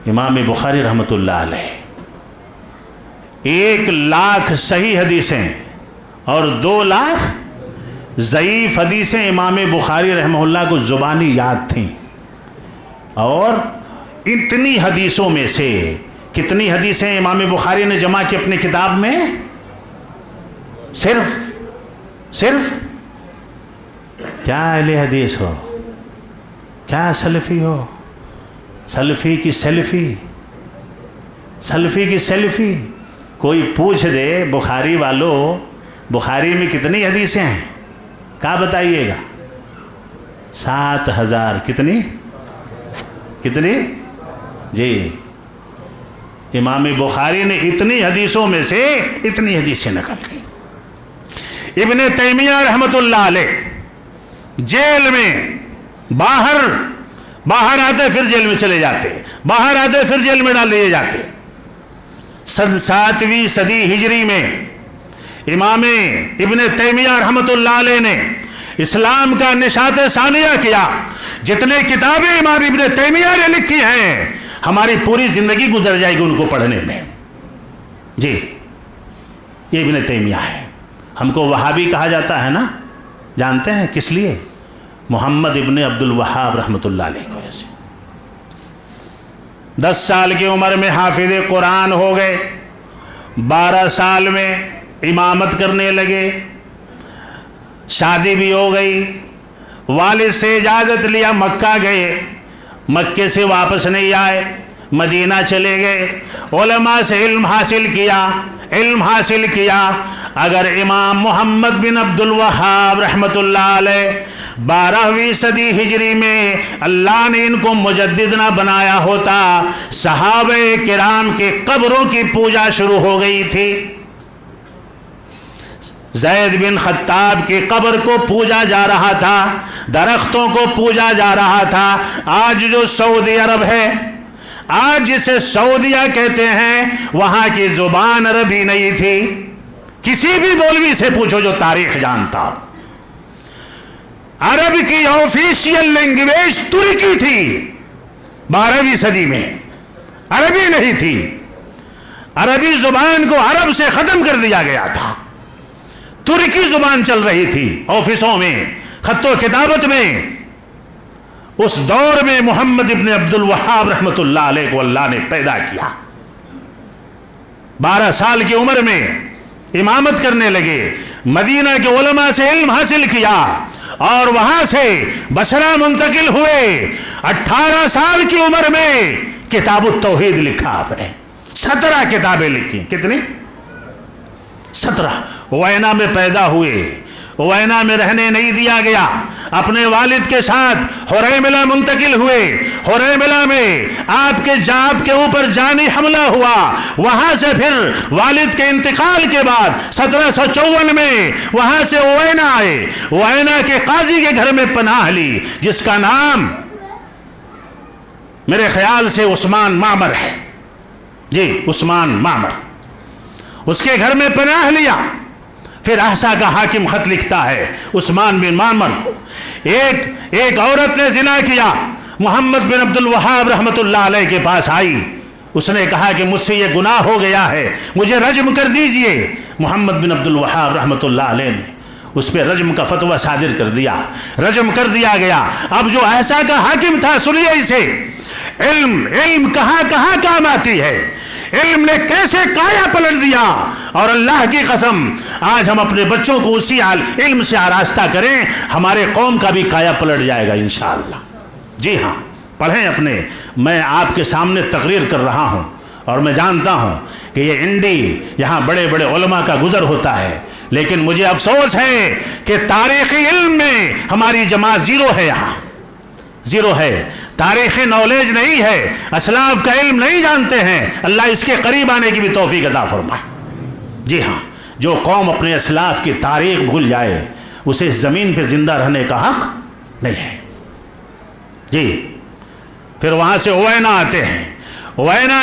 امام بخاری رحمۃ اللہ علیہ 1 لاکھ صحیح حدیثیں اور 2 لاکھ ضعیف حدیثیں امام بخاری رحمہ اللہ کو زبانی یاد تھیں۔ اور اتنی حدیثوں میں سے کتنی حدیثیں امام بخاری نے جمع کی اپنی کتاب میں؟ صرف کیا اہل حدیث ہو، کیا سلفی ہو، سلفی کی سیلفی کوئی پوچھ دے بخاری والوں بخاری میں کتنی حدیثیں ہیں، کیا بتائیے گا؟ 7000۔ کتنی جی، امام بخاری نے اتنی حدیثوں میں سے اتنی حدیثیں نقل کی۔ ابن تیمیہ رحمۃ اللہ علیہ جیل میں باہر آتے پھر جیل میں چلے جاتے، باہر آتے پھر جیل میں ڈال دیے جاتے۔ 7ویں صدی ہجری میں امام ابن تیمیہ رحمۃ اللہ علیہ نے اسلام کا نشاط ثانیہ کیا۔ جتنے کتابیں امام ابن تیمیہ نے لکھی ہیں ہماری پوری زندگی گزر جائے گی ان کو پڑھنے میں۔ جی یہ ابن تیمیہ ہے۔ ہم کو وہابی کہا جاتا ہے نا، جانتے ہیں کس لیے؟ محمد ابن عبد الوہاب رحمۃ اللہ علیہ کو ایسے 10 سال کی عمر میں حافظ قرآن ہو گئے، 12 سال میں امامت کرنے لگے، شادی بھی ہو گئی، والد سے اجازت لیا، مکہ گئے، مکے سے واپس نہیں آئے، مدینہ چلے گئے، علماء سے علم حاصل کیا۔ اگر امام محمد بن عبد الوہاب رحمۃ اللہ علیہ 12ویں صدی ہجری میں اللہ نے ان کو مجدد نہ بنایا ہوتا، صحابہ کرام کے قبروں کی پوجا شروع ہو گئی تھی۔ زید بن خطاب کی قبر کو پوجا جا رہا تھا، درختوں کو پوجا جا رہا تھا۔ آج جو سعودی عرب ہے، آج جسے سعودیہ کہتے ہیں، وہاں کی زبان عربی نہیں تھی۔ کسی بھی مولوی سے پوچھو جو تاریخ جانتا، عرب کی آفیشیل لینگویج ترکی تھی 12ویں صدی میں، عربی نہیں تھی۔ عربی زبان کو عرب سے ختم کر دیا گیا تھا، ترکی زبان چل رہی تھی آفسوں میں، خط و کتابت میں۔ اس دور میں محمد ابن عبد الوہاب رحمۃ اللہ علیہ کو اللہ نے پیدا کیا، 12 سال کی عمر میں امامت کرنے لگے، مدینہ کے علماء سے علم حاصل کیا اور وہاں سے بصرہ منتقل ہوئے۔ 18 سال کی عمر میں کتاب التوحید لکھا آپ نے، 17 کتابیں لکھی۔ کتنی؟ 17۔ وینا میں پیدا ہوئے، وینا میں رہنے نہیں دیا گیا، اپنے والد کے ساتھ حریملہ منتقل ہوئے، حریملہ میں آپ کے اوپر جانی حملہ ہوا، وہاں سے پھر والد کے انتقال کے بعد 1754 میں وہاں سے وینا آئے، وینا کے قاضی کے گھر میں پناہ لی، جس کا نام میرے خیال سے عثمان معمر ہے، جی عثمان معمر، اس کے گھر میں پناہ لیا۔ پھر احسا کا حاکم خط لکھتا ہے عثمان بن معمر کو، ایک عورت نے زنا کیا، محمد بن عبد الوہاب رحمۃ اللہ علیہ کے پاس آئی، اس نے کہا کہ مجھ سے یہ گناہ ہو گیا ہے، مجھے رجم کر دیجئے۔ محمد بن عبد الوہاب رحمۃ اللہ علیہ نے اس پہ رجم کا فتویٰ صادر کر دیا، رجم کر دیا گیا۔ اب جو احسا کا حاکم تھا، سنیے اسے، علم کہاں کہاں کام آتی ہے، علم نے کیسے کایا پلٹ دیا۔ اور اللہ کی قسم آج ہم اپنے بچوں کو اسی علم سے آراستہ کریں، ہمارے قوم کا بھی کایا پلٹ جائے گا انشاءاللہ۔ جی ہاں، پڑھیں اپنے، میں آپ کے سامنے تقریر کر رہا ہوں اور میں جانتا ہوں کہ یہ انڈی یہاں بڑے بڑے علماء کا گزر ہوتا ہے، لیکن مجھے افسوس ہے کہ تاریخی علم میں ہماری جماعت زیرو ہے، یہاں زیرو ہے، تاریخی نالج نہیں ہے، اسلاف کا علم نہیں جانتے ہیں۔ اللہ اس کے قریب آنے کی بھی توفیق عطا فرمائے۔ جی ہاں، جو قوم اپنے اسلاف کی تاریخ بھول جائے، اسے اس زمین پہ زندہ رہنے کا حق نہیں ہے۔ جی پھر وہاں سے وینا آتے ہیں، وینا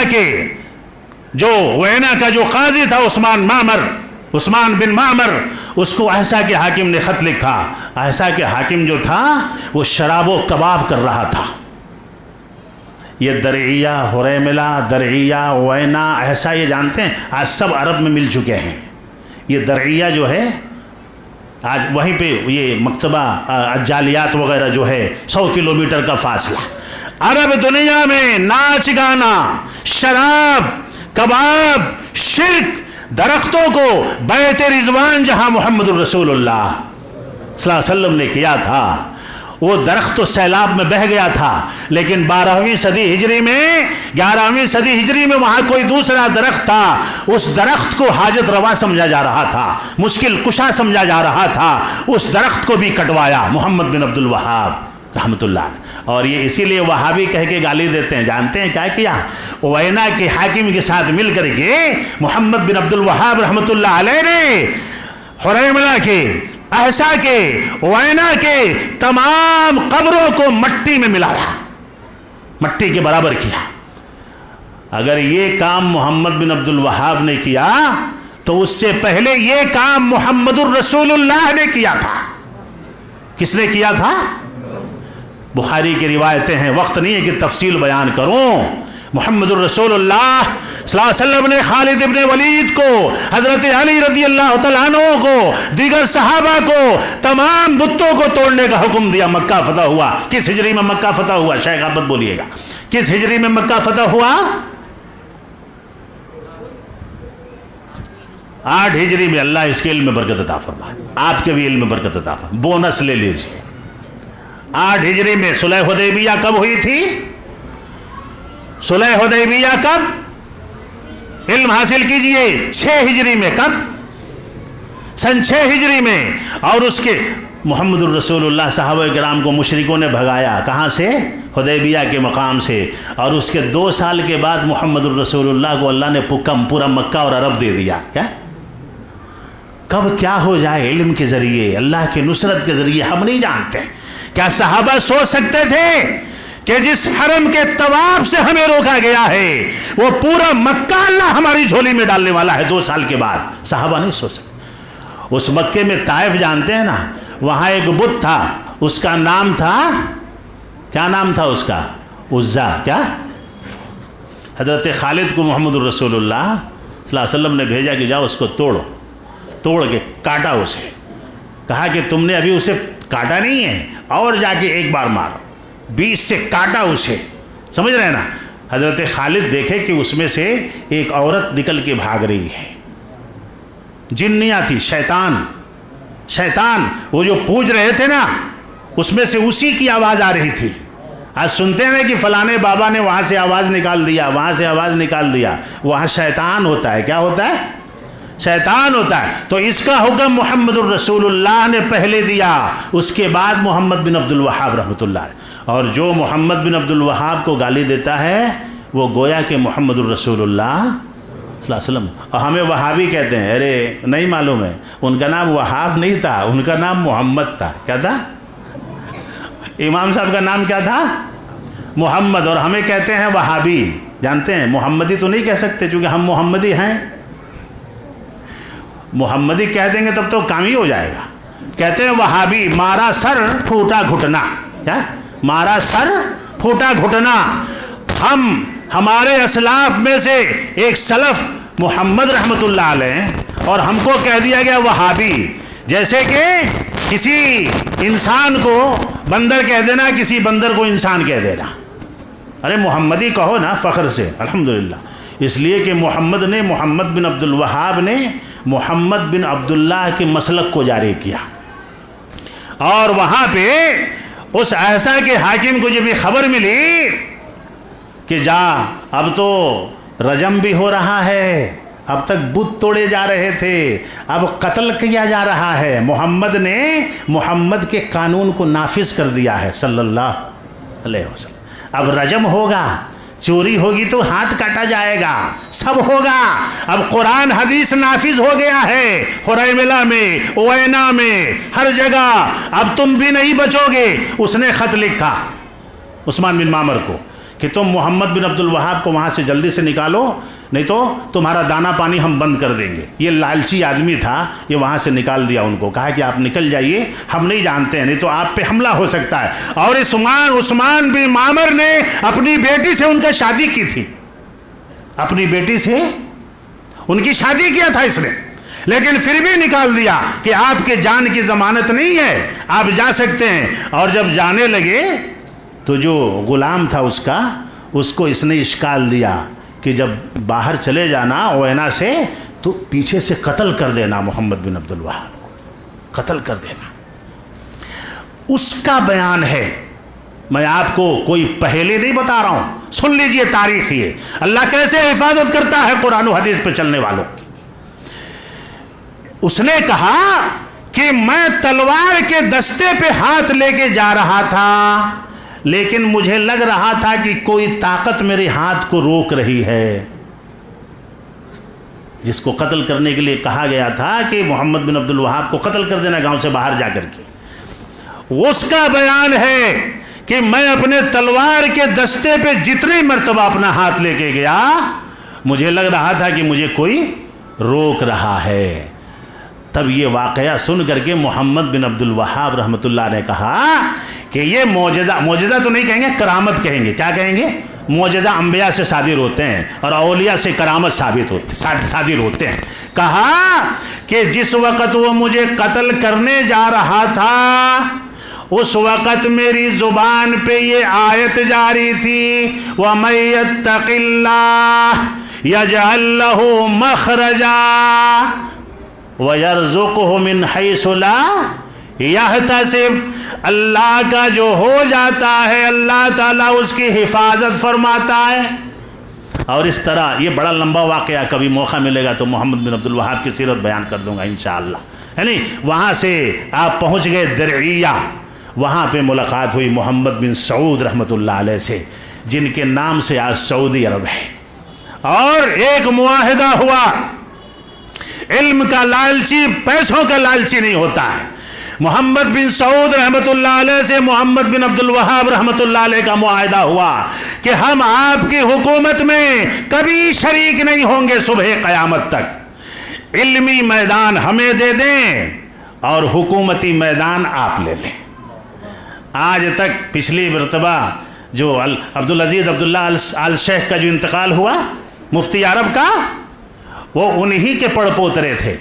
کا جو قاضی تھا عثمان بن معمر، اس کو احسا کے حاکم نے خط لکھا۔ احسا کے حاکم جو تھا وہ شراب و کباب کر رہا تھا۔ یہ درعیہ، حریملہ، درعیہ، وینا، احسا، یہ جانتے ہیں آج سب عرب میں مل چکے ہیں۔ یہ درعیہ جو ہے آج وہیں پہ یہ مکتبہ الجالیات وغیرہ جو ہے 100 کلومیٹر کا فاصلہ، عرب دنیا میں ناچ گانا، شراب، کباب، شرک، درختوں کو بیت رضوان جہاں محمد الرسول اللہ صلی اللہ علیہ وسلم نے کیا تھا، وہ درخت تو سیلاب میں بہہ گیا تھا، لیکن 12ویں صدی ہجری میں 11ویں صدی ہجری میں وہاں کوئی دوسرا درخت تھا، اس درخت کو حاجت روا سمجھا جا رہا تھا، مشکل کشا سمجھا جا رہا تھا، اس درخت کو بھی کٹوایا محمد بن عبد الوہاب رحمۃ اللہ علیہ۔ اور یہ اسی لیے وہابی کہہ کے گالی دیتے ہیں، جانتے ہیں کیا کیا؟ وینا کے حاکم کے ساتھ مل کر کے محمد بن عبد الوہاب رحمۃ اللہ علیہ نے حریملہ کے، احسا کے، وینا کے تمام قبروں کو مٹی میں ملایا، مٹی کے برابر کیا۔ اگر یہ کام محمد بن عبد الوہاب نے کیا تو اس سے پہلے یہ کام محمد الرسول اللہ نے کیا تھا۔ کس نے کیا تھا؟ بخاری کی روایتیں ہیں، وقت نہیں ہے کہ تفصیل بیان کروں۔ محمد الرسول اللہ صلی اللہ علیہ وسلم نے خالد ابن ولید کو، حضرت علی رضی اللہ تعالیٰ عنہ کو، دیگر صحابہ کو، تمام بتوں کو توڑنے کا حکم دیا۔ مکہ فتح ہوا۔ کس ہجری میں مکہ فتح ہوا؟ شیخ احمد بولیے گا، کس ہجری میں مکہ فتح ہوا؟ 8 ہجری میں۔ اللہ اس کے علم میں برکت عطا فرمائے، آپ کے بھی علم میں برکت عطا فرمائے۔ بونس لے لیجیے۔ 8 ہجری میں صلح حدیبیہ کب ہوئی تھی؟ صلح حدیبیہ کب؟ علم حاصل کیجئے، 6 ہجری میں۔ کب؟ سن 6 ہجری میں۔ اور اس کے محمد الرسول اللہ صحابہ کرام کو مشرکوں نے بھگایا، کہاں سے؟ حدیبیہ کے مقام سے۔ اور اس کے 2 سال کے بعد محمد الرسول اللہ کو اللہ نے پورا مکہ اور عرب دے دیا۔ کیا کب کیا ہو جائے علم کے ذریعے، اللہ کے نصرت کے ذریعے، ہم نہیں جانتے۔ کیا صحابہ سوچ سکتے تھے کہ جس حرم کے طواف سے ہمیں روکا گیا ہے وہ پورا مکہ اللہ ہماری جھولی میں ڈالنے والا ہے 2 سال کے بعد؟ صحابہ نہیں سوچ سکتے۔ اس مکے میں طائف جانتے ہیں نا، وہاں ایک بت تھا، اس کا نام تھا، کیا نام تھا اس کا؟ عزا۔ کیا؟ حضرت خالد کو محمد الرسول اللہ صلی اللہ علیہ وسلم نے بھیجا کہ جاؤ اس کو توڑو، توڑ کے کاٹا اسے۔ کہا کہ تم نے ابھی اسے کاٹا نہیں ہے، اور جا کے ایک بار مارو، 20 سے کاٹا اسے۔ سمجھ رہے ہیں نا؟ حضرت خالد دیکھے کہ اس میں سے ایک عورت نکل کے بھاگ رہی ہے، جنیاں تھی، شیطان وہ جو پوج رہے تھے نا، اس میں سے اسی کی آواز آ رہی تھی۔ آج سنتے ہیں کہ فلانے بابا نے وہاں سے آواز نکال دیا، وہاں سے آواز نکال دیا۔ وہاں شیطان ہوتا ہے۔ کیا ہوتا ہے؟ شیطان ہوتا ہے۔ تو اس کا حکم محمد الرسول اللہ نے پہلے دیا، اس کے بعد محمد بن عبد الوہاب رحمۃ اللہ علیہ۔ اور جو محمد بن عبد الوہاب کو گالی دیتا ہے وہ گویا کہ محمد الرسول اللہ صلی اللہ علیہ وسلم، اور ہمیں وہابی کہتے ہیں۔ ارے نہیں معلوم ہے، ان کا نام وہاب نہیں تھا، ان کا نام محمد تھا۔ کیا تھا؟ امام صاحب کا نام کیا تھا؟ محمد، اور ہمیں کہتے ہیں وہابی۔ جانتے ہیں محمدی تو نہیں کہہ سکتے چونکہ ہم محمدی ہیں۔ محمدی کہہ دیں گے تب تو کام ہی ہو جائے گا۔ کہتے ہیں وہابی، مارا سر پھوٹا گھٹنا۔ کیا؟ مارا سر پھوٹا گھٹنا۔ ہمارے اسلاف میں سے ایک سلف محمد رحمۃ اللہ علیہ، اور ہم کو کہہ دیا گیا وہابی، جیسے کہ کسی انسان کو بندر کہہ دینا، کسی بندر کو انسان کہہ دینا۔ ارے محمدی کہو نا فخر سے، الحمدللہ۔ اس لیے کہ محمد بن عبد الوہاب نے محمد بن عبداللہ کے مسلک کو جاری کیا، اور وہاں پہ اس ایسا کے حاکم کو جب یہ خبر ملی کہ جا اب تو رجم بھی ہو رہا ہے، اب تک بت توڑے جا رہے تھے، اب قتل کیا جا رہا ہے، محمد نے محمد کے قانون کو نافذ کر دیا ہے صلی اللہ علیہ وسلم۔ اب رجم ہوگا، چوری ہوگی تو ہاتھ کاٹا جائے گا، سب ہوگا۔ اب قرآن حدیث نافذ ہو گیا ہے، حریملہ میں، اوینا میں، ہر جگہ۔ اب تم بھی نہیں بچو گے۔ اس نے خط لکھا عثمان بن معمر کو کہ تم محمد بن عبد الوہاب کو وہاں سے جلدی سے نکالو، نہیں تو تمہارا دانا پانی ہم بند کر دیں گے۔ یہ لالچی آدمی تھا، یہ وہاں سے نکال دیا ان کو، کہا کہ آپ نکل جائیے، ہم نہیں جانتے ہیں، نہیں تو آپ پہ حملہ ہو سکتا ہے۔ اور عثمان بن معمر نے اپنی بیٹی سے ان کا شادی کی تھی، اپنی بیٹی سے ان کی شادی کیا تھا اس نے، لیکن پھر بھی نکال دیا کہ آپ کے جان کی ضمانت نہیں ہے، آپ جا سکتے ہیں۔ اور جب جانے لگے تو جو غلام تھا اس کو اس نے اشکال دیا کہ جب باہر چلے جانا اوینا سے تو پیچھے سے قتل کر دینا محمد بن عبد الوہاب کو، قتل کر دینا۔ اس کا بیان ہے، میں آپ کو کوئی پہلے نہیں بتا رہا ہوں، سن لیجئے تاریخ یہ اللہ کیسے حفاظت کرتا ہے قرآن و حدیث پہ چلنے والوں کی۔ اس نے کہا کہ میں تلوار کے دستے پہ ہاتھ لے کے جا رہا تھا، لیکن مجھے لگ رہا تھا کہ کوئی طاقت میرے ہاتھ کو روک رہی ہے۔ جس کو قتل کرنے کے لیے کہا گیا تھا کہ محمد بن عبد الوہاب کو قتل کر دینا گاؤں سے باہر جا کر کے، اس کا بیان ہے کہ میں اپنے تلوار کے دستے پہ جتنی مرتبہ اپنا ہاتھ لے کے گیا، مجھے لگ رہا تھا کہ مجھے کوئی روک رہا ہے۔ تب یہ واقعہ سن کر کے محمد بن عبد الوہاب رحمۃ اللہ نے کہا کہ یہ معجزہ تو نہیں کہیں گے، کرامت کہیں گے۔ کیا کہیں گے؟ معجزہ انبیاء سے صادر ہوتے ہیں اور اولیاء سے کرامت صادر ہوتے ہیں. کہا کہ جس وقت وہ مجھے قتل کرنے جا رہا تھا اس وقت میری زبان پہ یہ آیت جاری تھی وَمَن يَتَّقِ اللَّهَ يَجْعَل لَّهُ مَخْرَجًا وَيَرْزُقْهُ مِنْ حَيْثُ لَا يَحْتَسِبُ. اللہ کا جو ہو جاتا ہے اللہ تعالیٰ اس کی حفاظت فرماتا ہے. اور اس طرح یہ بڑا لمبا واقعہ، کبھی موقع ملے گا تو محمد بن عبد الوہاب کی سیرت بیان کر دوں گا انشاءاللہ. یعنی وہاں سے آپ پہنچ گئے درعیہ، وہاں پہ ملاقات ہوئی محمد بن سعود رحمۃ اللہ علیہ سے، جن کے نام سے آج سعودی عرب ہے. اور ایک معاہدہ ہوا. علم کا لالچی پیسوں کا لالچی نہیں ہوتا ہے. محمد بن سعود رحمۃ اللہ علیہ سے محمد بن عبد الوہاب رحمۃ اللہ علیہ کا معاہدہ ہوا کہ ہم آپ کی حکومت میں کبھی شریک نہیں ہوں گے صبح قیامت تک. علمی میدان ہمیں دے دیں اور حکومتی میدان آپ لے لیں. آج تک پچھلی مرتبہ جو عبدالعزیز عبداللہ آل شیخ کا جو انتقال ہوا مفتی عرب کا، وہ انہی کے پڑ پوترے تھے.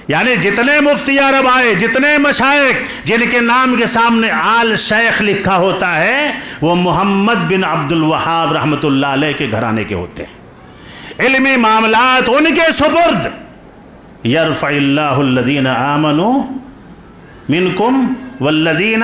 یعنی جتنے مفتی عرب آئے، جتنے مشائخ جن کے نام کے سامنے آل شیخ لکھا ہوتا ہے، وہ محمد بن عبد الوہاب رحمۃ اللہ علیہ کے گھرانے کے ہوتے ہیں. علمی معاملات ان کے سپرد. یرفع اللہ الذین آمنوا منکم والذین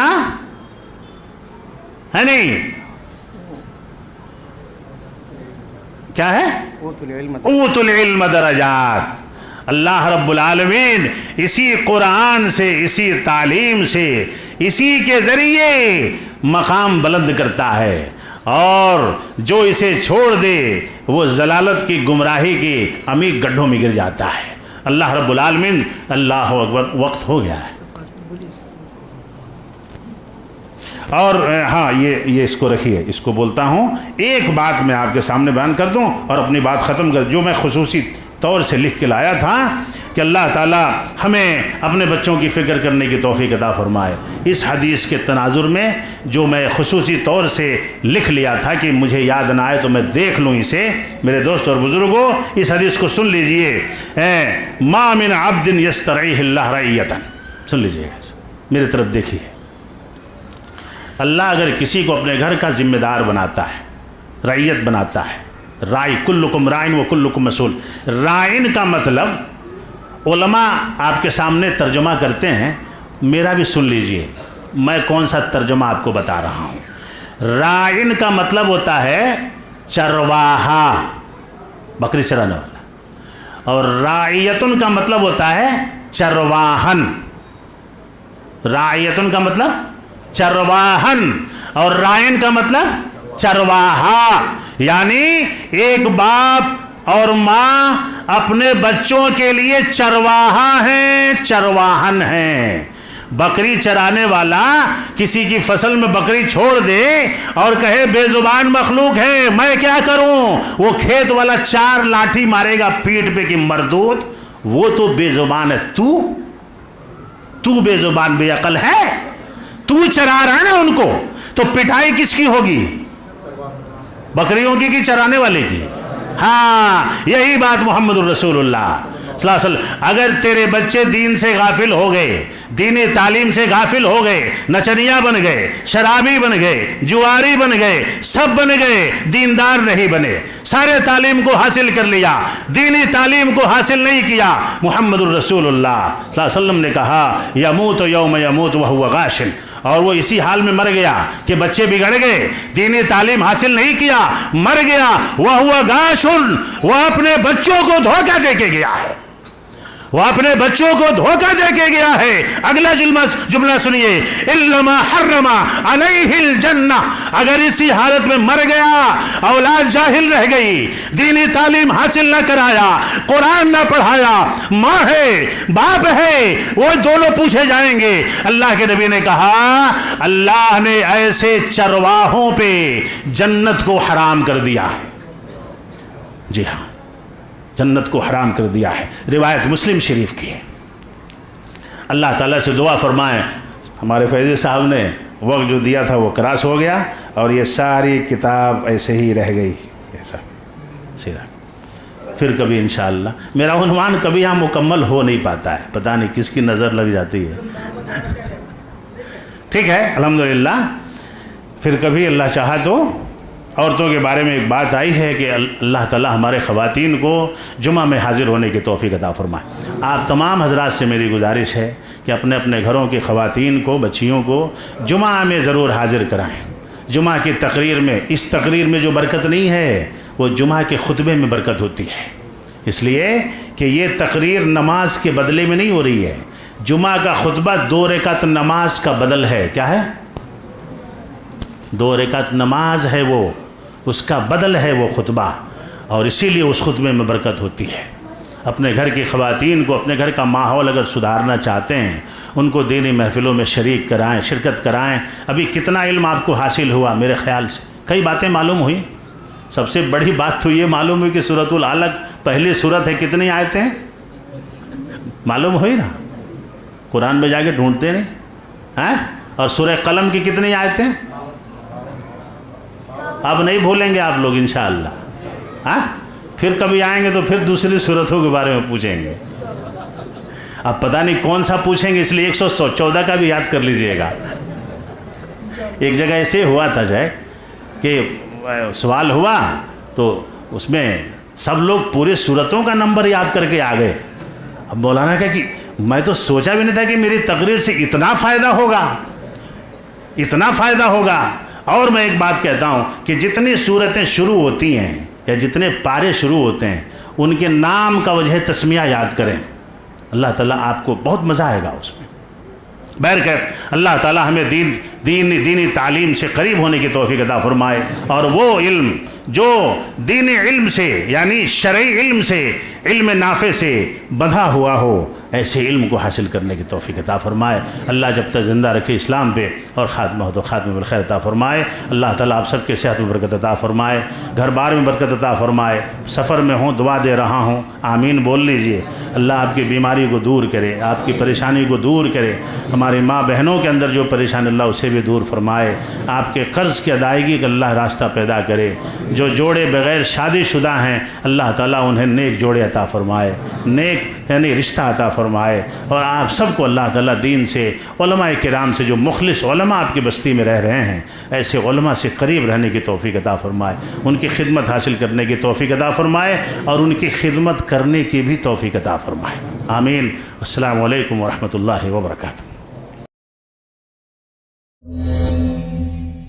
کیا ہے اوتوا العلم درجات. اللہ رب العالمین اسی قرآن سے، اسی تعلیم سے، اسی کے ذریعے مقام بلند کرتا ہے، اور جو اسے چھوڑ دے وہ ضلالت کی گمراہی کے عمیق گڈھوں میں گر جاتا ہے. اللہ رب العالمین. اللہ اکبر. وقت ہو گیا ہے. اور ہاں یہ اس کو رکھیے، اس کو بولتا ہوں. ایک بات میں آپ کے سامنے بیان کر دوں اور اپنی بات ختم کر، جو میں خصوصی طور سے لکھ کے لایا تھا کہ اللہ تعالیٰ ہمیں اپنے بچوں کی فکر کرنے کی توفیق عطا فرمائے. اس حدیث کے تناظر میں جو میں خصوصی طور سے لکھ لیا تھا کہ مجھے یاد نہ آئے تو میں دیکھ لوں اسے. میرے دوست اور بزرگوں، اس حدیث کو سن لیجئے. ما من عبد یسترعیہ اللہ رعیۃ. سن لیجئے، میرے طرف دیکھیے. اللہ اگر کسی کو اپنے گھر کا ذمہ دار بناتا ہے، رعیت بناتا ہے، رائی کلکم رائن و کلکم مسئول. رائن کا مطلب علماء آپ کے سامنے ترجمہ کرتے ہیں، میرا بھی سن لیجئے، میں کون سا ترجمہ آپ کو بتا رہا ہوں. رائن کا مطلب ہوتا ہے چرواہا، بکری چرانے والا. اور رعیتن کا مطلب ہوتا ہے چرواہن. رعیتن کا مطلب چرواہن اور رائن کا مطلب چرواہا. یعنی ایک باپ اور ماں اپنے بچوں کے لیے چرواہا ہیں، چرواہن ہیں. بکری چرانے والا کسی کی فصل میں بکری چھوڑ دے اور کہے بے زبان مخلوق ہے میں کیا کروں، وہ کھیت والا 4 لاٹھی مارے گا پیٹ پہ کہ مردود، وہ تو بے زبان ہے. تو بے زبان بے عقل ہے. تو چرا رہا ہے نا ان کو، تو پٹائی کس کی ہوگی؟ بکریوں کی کہ چرانے والے کی؟ ہاں، یہی بات محمد الرسول اللہ صلی اللہ علیہ وسلم. اگر تیرے بچے دین سے غافل ہو گئے، دینی تعلیم سے غافل ہو گئے، نچنیا بن گئے، شرابی بن گئے، جواری بن گئے، سب بن گئے، دیندار نہیں بنے، سارے تعلیم کو حاصل کر لیا، دینی تعلیم کو حاصل نہیں کیا. محمد الرسول اللہ صلی اللہ علیہ وسلم نے کہا یموت یوم یموت وہو غاشن. اور وہ اسی حال میں مر گیا کہ بچے بگڑ گئے، دینی تعلیم حاصل نہیں کیا، مر گیا. وہو غاشن، وہ اپنے بچوں کو دھوکہ دے کے گیا ہے، وہ اپنے بچوں کو دھوکہ دے کے گیا ہے. اگلا جملہ سنیے، اِلَّمَا حَرَّمَ عَلَيْهِ الْجَنَّةِ. اگر اسی حالت میں مر گیا، اولاد جاہل رہ گئی، دینی تعلیم حاصل نہ کرایا، قرآن نہ پڑھایا، ماں ہے باپ ہے، وہ دونوں پوچھے جائیں گے. اللہ کے نبی نے کہا اللہ نے ایسے چرواہوں پہ جنت کو حرام کر دیا ہے. جی ہاں، جنت کو حرام کر دیا ہے. روایت مسلم شریف کی ہے. اللہ تعالیٰ سے دعا فرمائیں. ہمارے فیضی صاحب نے وقت جو دیا تھا وہ کراس ہو گیا اور یہ ساری کتاب ایسے ہی رہ گئی ایسا سیرا. پھر کبھی انشاءاللہ میرا عنوان کبھی یہاں مکمل ہو نہیں پاتا ہے، پتہ نہیں کس کی نظر لگ جاتی ہے. ٹھیک ہے الحمدللہ. پھر کبھی اللہ چاہا تو عورتوں کے بارے میں ایک بات آئی ہے کہ اللہ تعالیٰ ہمارے خواتین کو جمعہ میں حاضر ہونے کی توفیق عطا فرمائے. آپ تمام حضرات سے میری گزارش ہے کہ اپنے اپنے گھروں کی خواتین کو، بچیوں کو جمعہ میں ضرور حاضر کرائیں. جمعہ کی تقریر میں، اس تقریر میں جو برکت نہیں ہے وہ جمعہ کے خطبے میں برکت ہوتی ہے. اس لیے کہ یہ تقریر نماز کے بدلے میں نہیں ہو رہی ہے. جمعہ کا خطبہ 2 رکعت نماز کا بدل ہے. کیا ہے؟ 2 رکعت نماز ہے، وہ اس کا بدل ہے وہ خطبہ، اور اسی لیے اس خطبے میں برکت ہوتی ہے. اپنے گھر کی خواتین کو، اپنے گھر کا ماحول اگر سدھارنا چاہتے ہیں، ان کو دینی محفلوں میں شریک کرائیں، شرکت کرائیں. ابھی کتنا علم آپ کو حاصل ہوا؟ میرے خیال سے کئی باتیں معلوم ہوئی. سب سے بڑی بات تو یہ معلوم ہوئی کہ سورۃ العلق پہلی سورت ہے. کتنی آیتیں ہیں معلوم ہوئی نا؟ قرآن میں جا کے ڈھونڈتے نہیں ہیں. اور سورہ قلم کی کتنی آیتیں؟ اب نہیں بھولیں گے آپ لوگ انشاءاللہ. ہاں پھر کبھی آئیں گے تو پھر دوسری صورتوں کے بارے میں پوچھیں گے. اب پتہ نہیں کون سا پوچھیں گے، اس لیے 114 کا بھی یاد کر لیجئے گا. ایک جگہ ایسے ہوا تھا کہ سوال ہوا تو اس میں سب لوگ پورے صورتوں کا نمبر یاد کر کے آ گئے. اب مولانا کہا کہ میں تو سوچا بھی نہیں تھا کہ میری تقریر سے اتنا فائدہ ہوگا، اتنا فائدہ ہوگا. اور میں ایک بات کہتا ہوں کہ جتنی صورتیں شروع ہوتی ہیں یا جتنے پارے شروع ہوتے ہیں، ان کے نام کا وجہ تسمیہ یاد کریں. اللہ تعالیٰ آپ کو بہت مزہ آئے گا اس میں. بہرکیف اللہ تعالیٰ ہمیں دینی تعلیم سے قریب ہونے کی توفیق عطا فرمائے، اور وہ علم جو دینی علم سے یعنی شرعی علم سے، علم نافع سے بندھا ہوا ہو، ایسے علم کو حاصل کرنے کی توفیق عطا فرمائے. اللہ جب تک زندہ رکھے اسلام پہ، اور خاتمہ ہو تو خاتمہ بالخیر عطا فرمائے. اللہ تعالیٰ آپ سب کے صحت میں برکت عطا فرمائے، گھر بار میں برکت عطا فرمائے. سفر میں ہوں دعا دے رہا ہوں، آمین بول لیجئے. اللہ آپ کی بیماری کو دور کرے، آپ کی پریشانی کو دور کرے. ہماری ماں بہنوں کے اندر جو پریشانی اللہ اسے بھی دور فرمائے. آپ کے قرض کی ادائیگی کا اللہ راستہ پیدا کرے. جو جوڑے بغیر شادی شدہ ہیں، اللہ تعالیٰ انہیں نیک جوڑے عطا فرمائے، نیک یعنی رشتہ عطا فرمائے. اور آپ سب کو اللہ تعالیٰ دین سے، علماء کرام سے، جو مخلص علماء آپ کی بستی میں رہ رہے ہیں، ایسے علماء سے قریب رہنے کی توفیق عطا فرمائے. ان کی خدمت حاصل کرنے کی توفیق عطا فرمائے، اور ان کی خدمت کرنے کی بھی توفیق عطا فرمائے. آمین. السلام علیکم ورحمۃ اللہ وبرکاتہ.